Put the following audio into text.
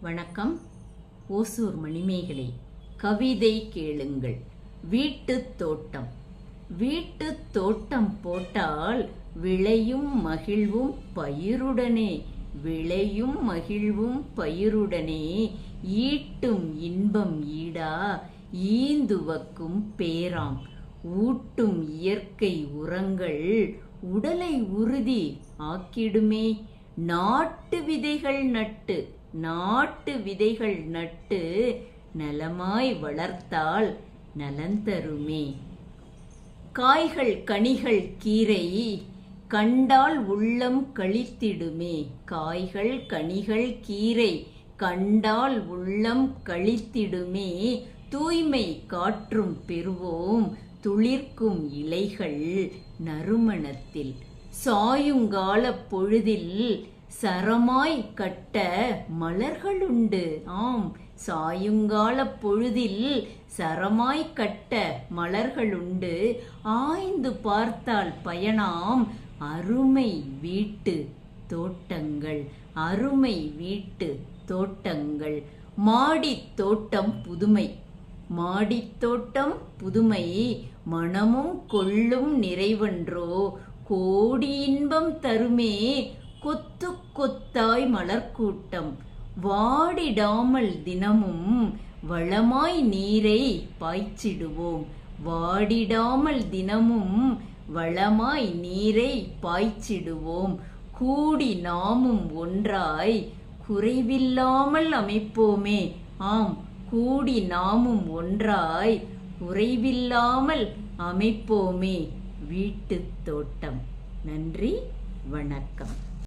வணக்கம். ஓசூர் மணிமேகலை. கவிதை கேளுங்கள். வீட்டுத் தோட்டம். வீட்டுத் தோட்டம் போட்டால் விளையும் மகிழ்வும் பயிருடனே, விளையும் மகிழ்வும் பயிருடனே, ஈட்டும் இன்பம் ஈடா ஈந்துவக்கும் பேராம். ஊட்டும் இயற்கை உரங்கள் உடலை உறுதி ஆக்கிடுமே. நாட்டு விதைகள் நட்டு நலமாய் வளர்த்தால் நலந்தருமே. காய்கள் கனிகள் கீரை கண்டால் உள்ளம் களித்திடுமே. காய்கள் கனிகள் கீரை கண்டால் உள்ளம் களித்திடுமே. தூய்மை காற்றும் பெறுவோம் துளிர்க்கும் இலைகள் நறுமணத்தில். சாயுங்கால பொழுதில் சரமாய் கட்ட மலர்களுண்டு. ஆம், சாயுங்கால பொழுதில் சரமாய் கட்ட மலர்களுண்டு. ஆய்ந்து பார்த்தால் பயனாம் அருமை வீட்டு தோட்டங்கள், அருமை வீட்டு தோட்டங்கள். மாடித் தோட்டம் புதுமை. மாடித்தோட்டம் புதுமை மனமும் கொள்ளும் நிறைவன்றோ. கோடி இன்பம் தருமே கொத்து கொத்தாய் மலர்க்கூட்டம். வாடிடாமல் தினமும் வளமாய் நீரை பாய்ச்சிடுவோம். வாடிடாமல் தினமும் வளமாய் நீரை பாய்ச்சிடுவோம். கூடி நாமும் ஒன்றாய் குறைவில்லாமல் அமைப்போமே. ஆம், கூடி நாமும் ஒன்றாய் குறைவில்லாமல் அமைப்போமே வீட்டுத் தோட்டம். நன்றி, வணக்கம்.